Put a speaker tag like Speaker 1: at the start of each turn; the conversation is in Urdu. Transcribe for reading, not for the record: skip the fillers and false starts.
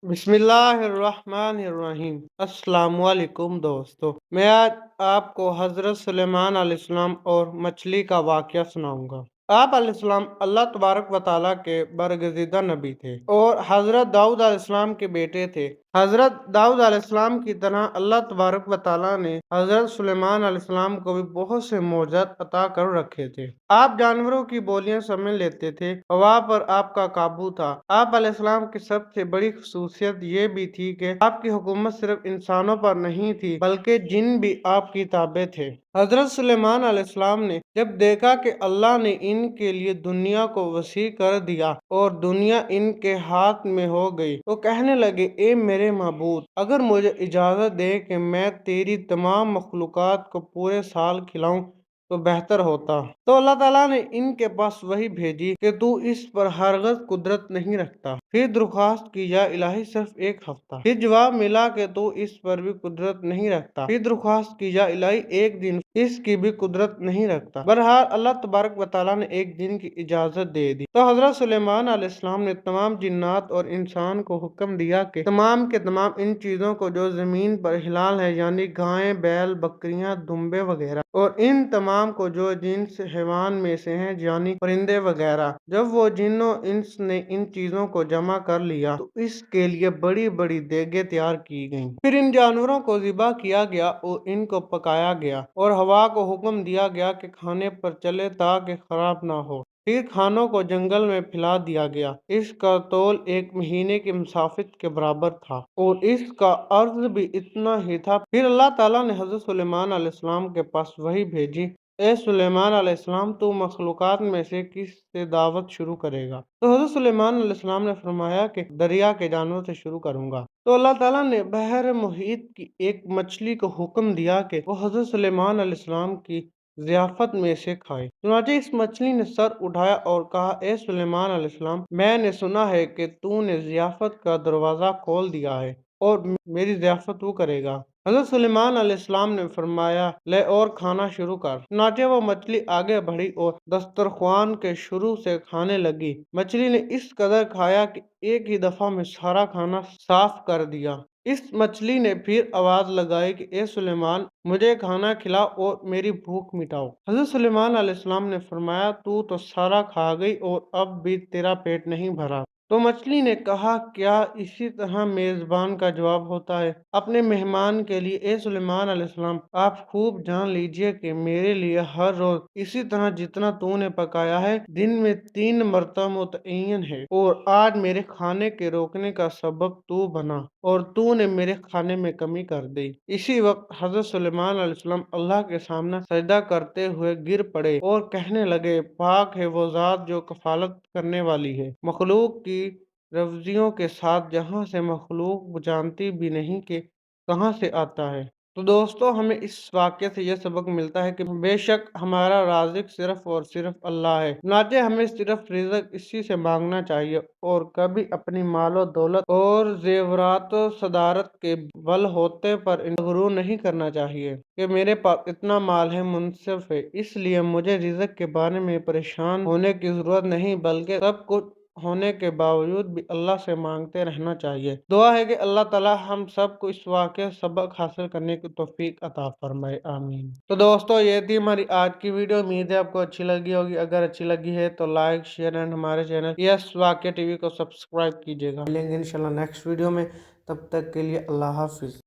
Speaker 1: بسم اللہ الرحمن الرحیم۔ السلام علیکم دوستو، میں آج آپ کو حضرت سلیمان علیہ السلام اور مچھلی کا واقعہ سناؤں گا۔ آپ علیہ السلام اللہ تبارک و تعالیٰ کے برگزیدہ نبی تھے اور حضرت داؤد علیہ السلام کے بیٹے تھے۔ حضرت داؤد علیہ السلام کی طرح اللہ تبارک و تعالیٰ نے حضرت سلیمان علیہ السلام کو بھی بہت سے معجزات عطا کر رکھے تھے۔ آپ جانوروں کی بولیاں سمجھ لیتے تھے، ہوا پر آپ کا قابو تھا۔ آپ علیہ السلام کی سب سے بڑی خصوصیت یہ بھی تھی کہ آپ کی حکومت صرف انسانوں پر نہیں تھی بلکہ جن بھی آپ کی تابع تھے۔ حضرت سلیمان علیہ السلام نے جب دیکھا کہ اللہ نے ان کے لیے دنیا کو وسیع کر دیا اور دنیا ان کے ہاتھ میں ہو گئی تو کہنے لگے، اے میرے معبود، اگر مجھے اجازت دے کہ میں تیری تمام مخلوقات کو پورے سال کھلاؤں تو بہتر ہوتا۔ تو اللہ تعالیٰ نے ان کے پاس وحی بھیجی کہ تو اس پر ہرگز قدرت نہیں رکھتا۔ پھر درخواست کی، یا الہی صرف ایک ہفتہ۔ پھر جواب ملا کہ تو اس پر بھی قدرت نہیں رکھتا۔ پھر درخواست کی، یا الہی ایک دن، اس کی بھی قدرت نہیں رکھتا۔ بہرحال اللہ تبارک و تعالیٰ نے ایک دن کی اجازت دے دی تو حضرت سلیمان علیہ السلام نے تمام جنات اور انسان کو حکم دیا کہ تمام کے تمام ان چیزوں کو جو زمین پر حلال ہے، یعنی گائیں، بیل، بکریاں، دمبے وغیرہ، اور ان تمام کو جو جنس حیوان میں سے ہیں، یعنی پرندے وغیرہ، جب وہ جن و انس نے ان چیزوں کو جمع کر لیا تو اس کے لیے بڑی بڑی دیگیں تیار کی گئیں۔ پھر ان جانوروں کو ذبح کیا گیا اور ان کو پکایا گیا اور ہوا کو حکم دیا گیا کہ کھانے پر چلے تاکہ خراب نہ ہو۔ پھر کھانوں کو جنگل میں پھیلا دیا گیا۔ اس کا طول 1 مہینے کی مسافت کے برابر تھا اور اس کا عرض بھی اتنا ہی تھا۔ پھر اللہ تعالیٰ نے حضرت سلیمان علیہ السلام کے پاس وحی بھیجی، اے سلیمان علیہ السلام، تو مخلوقات میں سے کس سے دعوت شروع کرے گا؟ تو حضرت سلیمان علیہ السلام نے فرمایا کہ دریا کے جانور سے شروع کروں گا۔ تو اللہ تعالیٰ نے بحر محیط کی ایک مچھلی کو حکم دیا کہ وہ حضرت سلیمان علیہ السلام کی ضیافت میں سے کھائے۔ چنانچہ اس مچھلی نے سر اٹھایا اور کہا، اے سلیمان علیہ السلام، میں نے سنا ہے کہ تو نے ضیافت کا دروازہ کھول دیا ہے اور میری ضیافت وہ کرے گا۔ حضرت سلیمان علیہ السلام نے فرمایا، لے اور کھانا شروع کر۔ چنانچہ وہ مچھلی آگے بڑھی اور دسترخوان کے شروع سے کھانے لگی۔ مچھلی نے اس قدر کھایا کہ ایک ہی دفعہ میں سارا کھانا صاف کر دیا۔ اس مچھلی نے پھر آواز لگائی کہ اے سلیمان، مجھے کھانا کھلاؤ اور میری بھوک مٹاؤ۔ حضرت سلیمان علیہ السلام نے فرمایا، تو سارا کھا گئی اور اب بھی تیرا پیٹ نہیں بھرا۔ تو مچھلی نے کہا، کیا اسی طرح میزبان کا جواب ہوتا ہے اپنے مہمان کے لیے؟ اے سلیمان علیہ السلام، آپ خوب جان لیجئے کہ میرے لیے ہر روز اسی طرح جتنا تو نے پکایا ہے دن میں 3 مرتبہ متعین ہے، اور آج میرے کھانے کے روکنے کا سبب تو بنا اور تو نے میرے کھانے میں کمی کر دی۔ اسی وقت حضرت سلیمان علیہ السلام اللہ کے سامنے سجدہ کرتے ہوئے گر پڑے اور کہنے لگے، پاک ہے وہ ذات جو کفالت کرنے والی ہے مخلوق کی روزیوں کے ساتھ، جہاں سے مخلوق جانتی بھی نہیں کہ کہاں سے آتا ہے۔ تو دوستو، ہمیں اس واقعے سے یہ سبق ملتا ہے کہ بے شک ہمارا رازق صرف اور صرف اللہ ہے، چنانچہ ہمیں صرف رزق اسی سے مانگنا چاہیے اور کبھی اپنی مال و دولت اور زیورات و صدارت کے بل ہوتے پر غرور نہیں کرنا چاہیے کہ میرے پاس اتنا مال ہے، منصف ہے، اس لیے مجھے رزق کے بارے میں پریشان ہونے کی ضرورت نہیں، بلکہ سب کچھ ہونے کے باوجود بھی اللہ سے مانگتے رہنا چاہیے۔ دعا ہے کہ اللہ تعالی ہم سب کو اس واقعے سبق حاصل کرنے کی توفیق عطا فرمائے، آمین۔ تو دوستو، یہ تھی ہماری آج کی ویڈیو۔ امید ہے آپ کو اچھی لگی ہوگی۔ اگر اچھی لگی ہے تو لائک، شیئر اینڈ ہمارے چینل یس واقعہ ٹی وی کو سبسکرائب کیجیے گا۔ ملیں گے انشاءاللہ نیکسٹ ویڈیو میں، تب تک کے لیے اللہ حافظ۔